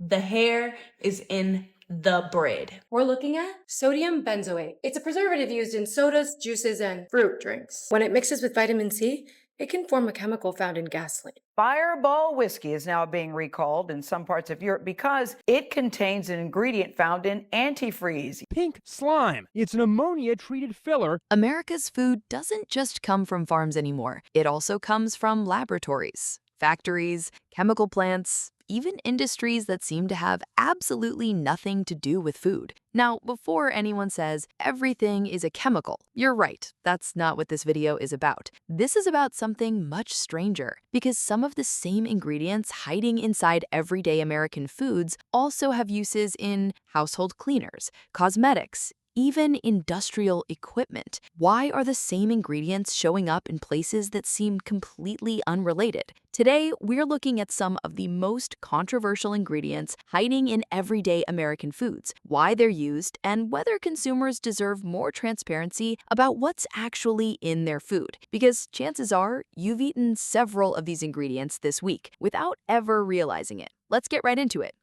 The hair is in the bread. We're looking at sodium benzoate. It's a preservative used in sodas, juices, and fruit drinks. When it mixes with vitamin C, it can form a chemical found in gasoline. Fireball whiskey is now being recalled in some parts of Europe because it contains an ingredient found in antifreeze. Pink slime. It's an ammonia-treated filler. America's food doesn't just come from farms anymore. It also comes from laboratories, factories, chemical plants, even industries that seem to have absolutely nothing to do with food. Now, before anyone says everything is a chemical, you're right. That's not what this video is about. This is about something much stranger, because some of the same ingredients hiding inside everyday American foods also have uses in household cleaners, cosmetics, even industrial equipment. Why are the same ingredients showing up in places that seem completely unrelated? Today, we're looking at some of the most controversial ingredients hiding in everyday American foods, why they're used, and whether consumers deserve more transparency about what's actually in their food. Because chances are, you've eaten several of these ingredients this week without ever realizing it. Let's get right into it.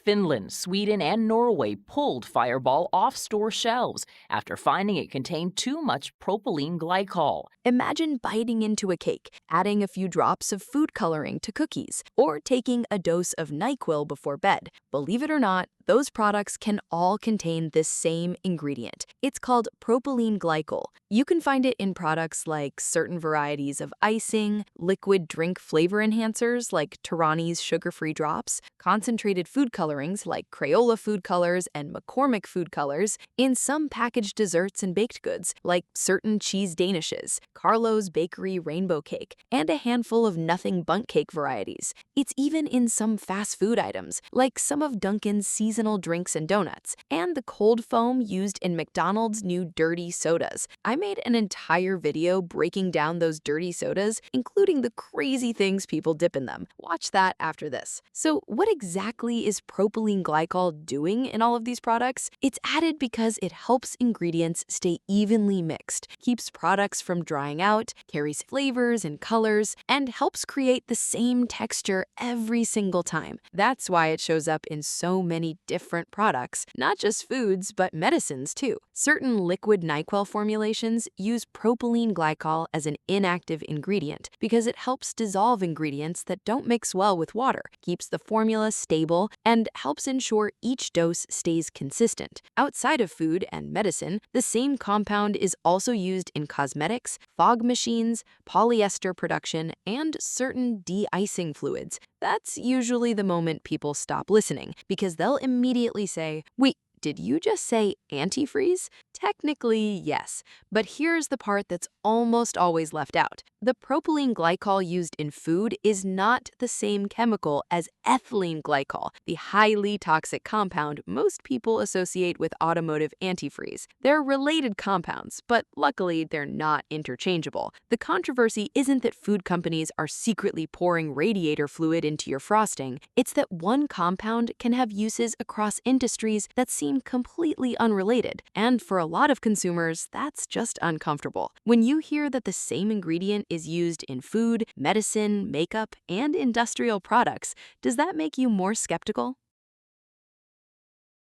Finland, Sweden, and Norway pulled Fireball off store shelves after finding it contained too much propylene glycol. Imagine biting into a cake, adding a few drops of food coloring to cookies, or taking a dose of NyQuil before bed. Believe it or not, those products can all contain this same ingredient. It's called propylene glycol. You can find it in products like certain varieties of icing, liquid drink flavor enhancers like Torani's sugar-free drops, concentrated food colorings like Crayola food colors and McCormick food colors, in some packaged desserts and baked goods like certain cheese danishes, Carlo's Bakery rainbow cake, and a handful of nothing bundt cake varieties. It's even in some fast food items like some of Dunkin's seasonal drinks and donuts, and the cold foam used in McDonald's new dirty sodas. I made an entire video breaking down those dirty sodas, including the crazy things people dip in them. Watch that after this. So what exactly is propylene glycol doing in all of these products? It's added because it helps ingredients stay evenly mixed, keeps products from drying out, carries flavors and colors, and helps create the same texture every single time. That's why it shows up in so many different products, not just foods, but medicines too. Certain liquid NyQuil formulations use propylene glycol as an inactive ingredient because it helps dissolve ingredients that don't mix well with water, keeps the formula stable, and helps ensure each dose stays consistent. Outside of food and medicine, the same compound is also used in cosmetics, fog machines, polyester production, and certain de-icing fluids. That's usually the moment people stop listening, because they'll immediately say, "Wait, did you just say antifreeze?" Technically, yes, but here's the part that's almost always left out. The propylene glycol used in food is not the same chemical as ethylene glycol, the highly toxic compound most people associate with automotive antifreeze. They're related compounds, but luckily they're not interchangeable. The controversy isn't that food companies are secretly pouring radiator fluid into your frosting, it's that one compound can have uses across industries that seem completely unrelated, and for a lot of consumers, that's just uncomfortable. When you hear that the same ingredient is used in food, medicine, makeup, and industrial products, does that make you more skeptical?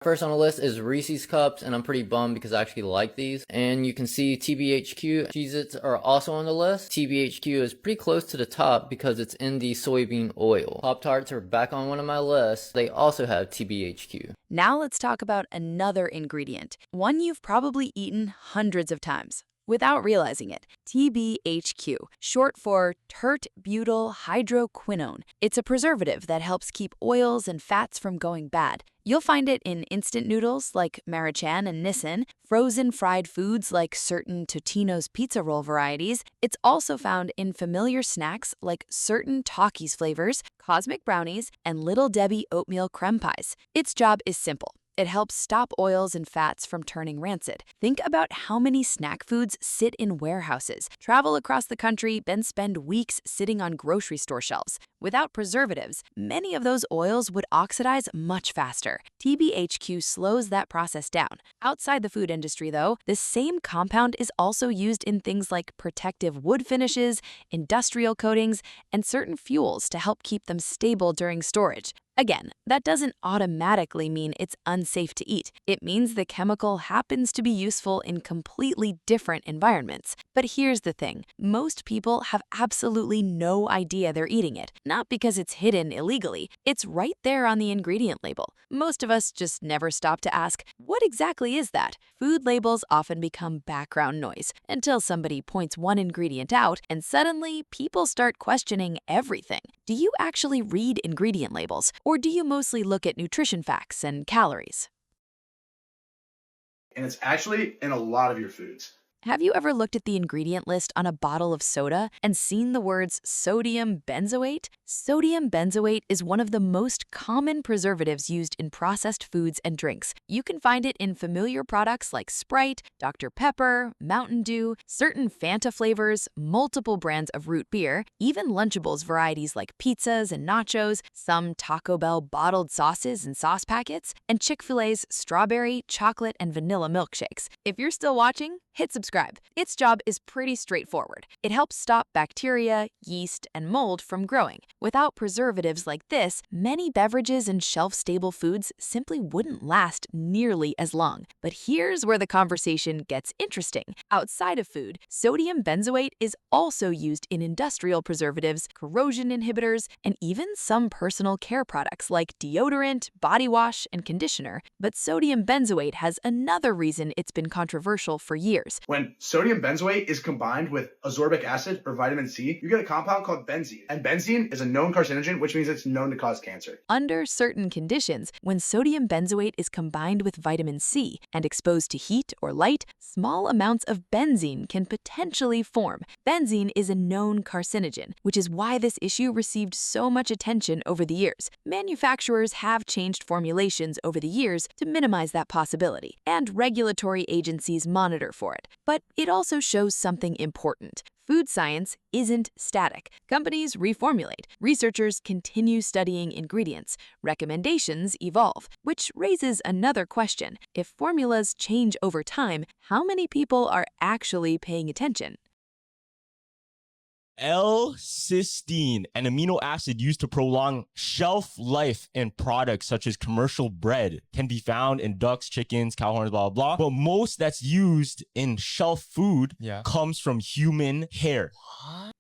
First on the list is Reese's Cups, and I'm pretty bummed because I actually like these. And you can see TBHQ. Cheez-Its are also on the list. TBHQ is pretty close to the top because it's in the soybean oil. Pop-Tarts are back on one of my lists. They also have TBHQ. Now let's talk about another ingredient, one you've probably eaten hundreds of times without realizing it. TBHQ, short for tert-butyl hydroquinone. It's a preservative that helps keep oils and fats from going bad. You'll find it in instant noodles like Maruchan and Nissin, frozen fried foods like certain Totino's pizza roll varieties. It's also found in familiar snacks like certain Takis flavors, Cosmic brownies, and Little Debbie oatmeal creme pies. Its job is simple. It helps stop oils and fats from turning rancid. Think about how many snack foods sit in warehouses, travel across the country, then spend weeks sitting on grocery store shelves. Without preservatives, many of those oils would oxidize much faster. TBHQ slows that process down. Outside the food industry, though, this same compound is also used in things like protective wood finishes, industrial coatings, and certain fuels to help keep them stable during storage. Again, that doesn't automatically mean it's unsafe to eat. It means the chemical happens to be useful in completely different environments. But here's the thing. Most people have absolutely no idea they're eating it. Not because it's hidden illegally. It's right there on the ingredient label. Most of us just never stop to ask, what exactly is that? Food labels often become background noise until somebody points one ingredient out, and suddenly people start questioning everything. Do you actually read ingredient labels? Or do you mostly look at nutrition facts and calories? And it's actually in a lot of your foods. Have you ever looked at the ingredient list on a bottle of soda and seen the words sodium benzoate? Sodium benzoate is one of the most common preservatives used in processed foods and drinks. You can find it in familiar products like Sprite, Dr. Pepper, Mountain Dew, certain Fanta flavors, multiple brands of root beer, even Lunchables varieties like pizzas and nachos, some Taco Bell bottled sauces and sauce packets, and Chick-fil-A's strawberry, chocolate, and vanilla milkshakes. If you're still watching, hit subscribe. Its job is pretty straightforward. It helps stop bacteria, yeast, and mold from growing. Without preservatives like this, many beverages and shelf-stable foods simply wouldn't last nearly as long. But here's where the conversation gets interesting. Outside of food, sodium benzoate is also used in industrial preservatives, corrosion inhibitors, and even some personal care products like deodorant, body wash, and conditioner. But sodium benzoate has another reason it's been controversial for years. When sodium benzoate is combined with ascorbic acid or vitamin C, you get a compound called benzene. And benzene is a known carcinogen, which means it's known to cause cancer. Under certain conditions, when sodium benzoate is combined with vitamin C and exposed to heat or light, small amounts of benzene can potentially form. Benzene is a known carcinogen, which is why this issue received so much attention over the years. Manufacturers have changed formulations over the years to minimize that possibility, and regulatory agencies monitor for it. But it also shows something important. Food science isn't static. Companies reformulate. Researchers continue studying ingredients. Recommendations evolve, which raises another question. If formulas change over time, how many people are actually paying attention? L-cysteine, an amino acid used to prolong shelf life in products such as commercial bread, can be found in ducks, chickens, cow horns, blah, blah, blah. But most that's used in shelf food comes from human hair.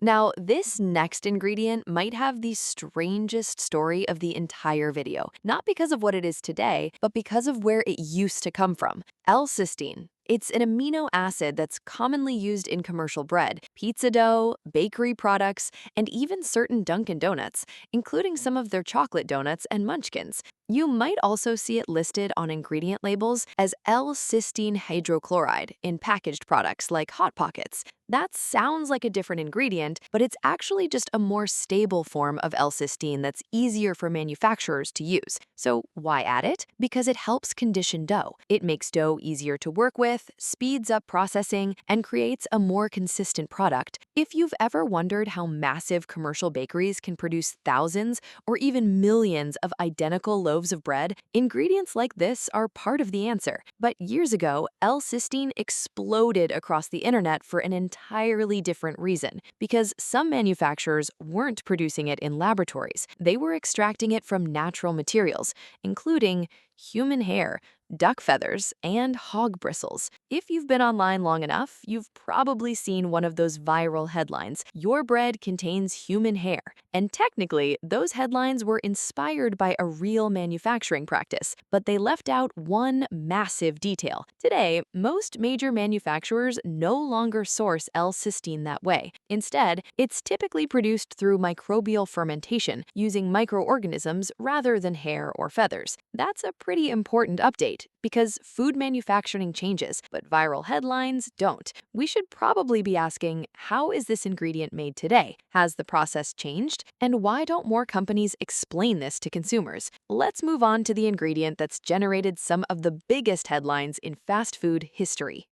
Now, this next ingredient might have the strangest story of the entire video, not because of what it is today, but because of where it used to come from. L-cysteine. It's an amino acid that's commonly used in commercial bread, pizza dough, bakery products, and even certain Dunkin' Donuts, including some of their chocolate donuts and munchkins. You might also see it listed on ingredient labels as L-cysteine hydrochloride in packaged products like Hot Pockets. That sounds like a different ingredient, but it's actually just a more stable form of L-cysteine that's easier for manufacturers to use. So why add it? Because it helps condition dough. It makes dough easier to work with, speeds up processing, and creates a more consistent product. If you've ever wondered how massive commercial bakeries can produce thousands or even millions of identical loaves of bread, ingredients like this are part of the answer. But years ago, L-cysteine exploded across the internet for an entirely different reason, because some manufacturers weren't producing it in laboratories. They were extracting it from natural materials, including human hair, duck feathers, and hog bristles. If you've been online long enough, you've probably seen one of those viral headlines, "Your bread contains human hair." And technically, those headlines were inspired by a real manufacturing practice, but they left out one massive detail. Today, most major manufacturers no longer source L-cysteine that way. Instead, it's typically produced through microbial fermentation, using microorganisms rather than hair or feathers. That's a pretty important update, Because food manufacturing changes, but viral headlines don't. We should probably be asking, how is this ingredient made today? Has the process changed? And why don't more companies explain this to consumers? Let's move on to the ingredient that's generated some of the biggest headlines in fast food history.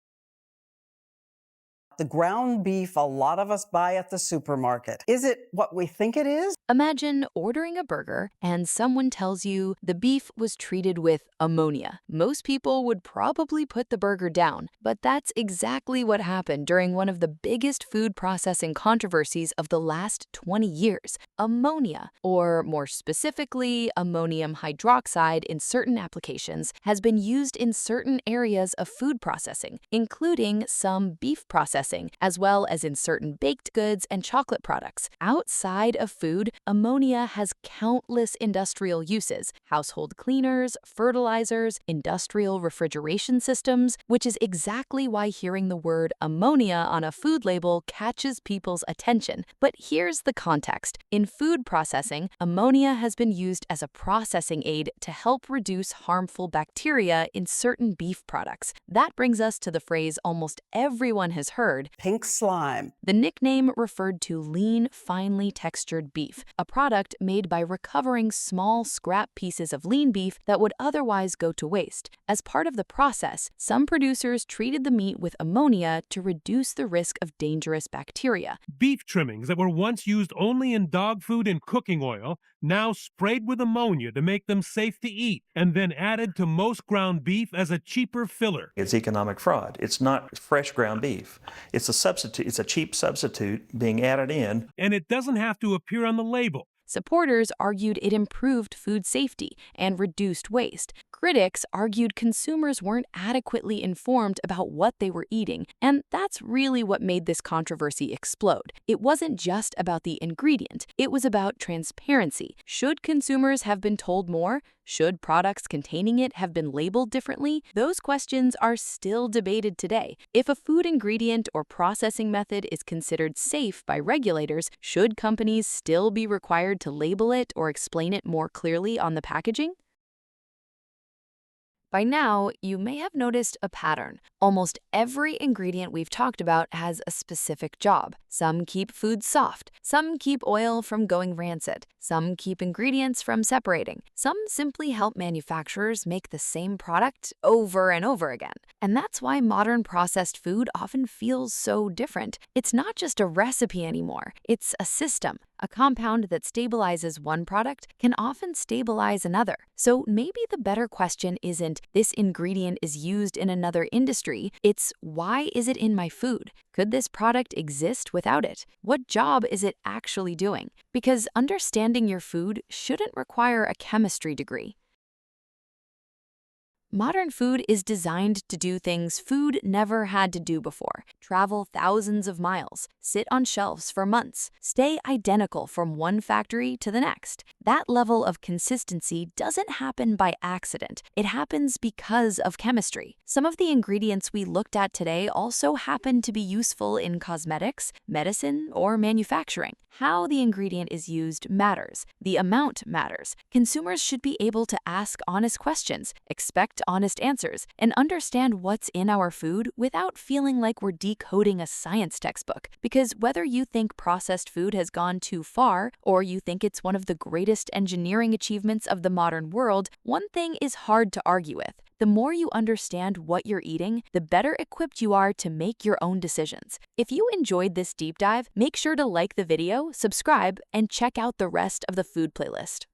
The ground beef a lot of us buy at the supermarket. Is it what we think it is? Imagine ordering a burger and someone tells you the beef was treated with ammonia. Most people would probably put the burger down, but that's exactly what happened during one of the biggest food processing controversies of the last 20 years. Ammonia, or more specifically, ammonium hydroxide in certain applications, has been used in certain areas of food processing, including some beef processing, as well as in certain baked goods and chocolate products. Outside of food, ammonia has countless industrial uses: household cleaners, fertilizers, industrial refrigeration systems, which is exactly why hearing the word ammonia on a food label catches people's attention. But here's the context. In food processing, ammonia has been used as a processing aid to help reduce harmful bacteria in certain beef products. That brings us to the phrase almost everyone has heard: Pink slime. the nickname referred to lean, finely textured beef, a product made by recovering small scrap pieces of lean beef that would otherwise go to waste. As part of the process, some producers treated the meat with ammonia to reduce the risk of dangerous bacteria. Beef trimmings that were once used only in dog food and cooking oil, now sprayed with ammonia to make them safe to eat, and then added to most ground beef as a cheaper filler. It's economic fraud. It's not fresh ground beef. It's a substitute. It's a cheap substitute being added in. And it doesn't have to appear on the label. Supporters argued it improved food safety and reduced waste. Critics argued consumers weren't adequately informed about what they were eating, and that's really what made this controversy explode. It wasn't just about the ingredient, it was about transparency. Should consumers have been told more? Should products containing it have been labeled differently? Those questions are still debated today. If a food ingredient or processing method is considered safe by regulators, should companies still be required to label it or explain it more clearly on the packaging? By now, you may have noticed a pattern. Almost every ingredient we've talked about has a specific job. Some keep food soft, some keep oil from going rancid, some keep ingredients from separating, some simply help manufacturers make the same product over and over again. And that's why modern processed food often feels so different. It's not just a recipe anymore, it's a system. A compound that stabilizes one product can often stabilize another. So maybe the better question isn't, this ingredient is used in another industry, it's, why is it in my food? Could this product exist without it? What job is it actually doing? Because understanding your food shouldn't require a chemistry degree. Modern food is designed to do things food never had to do before: travel thousands of miles, sit on shelves for months, stay identical from one factory to the next. That level of consistency doesn't happen by accident. It happens because of chemistry. Some of the ingredients we looked at today also happen to be useful in cosmetics, medicine, or manufacturing. How the ingredient is used matters. The amount matters. Consumers should be able to ask honest questions, expect honest answers, and understand what's in our food without feeling like we're decoding a science textbook. Because whether you think processed food has gone too far, or you think it's one of the greatest engineering achievements of the modern world, one thing is hard to argue with: the more you understand what you're eating, the better equipped you are to make your own decisions. If you enjoyed this deep dive, make sure to like the video, subscribe, and check out the rest of the food playlist.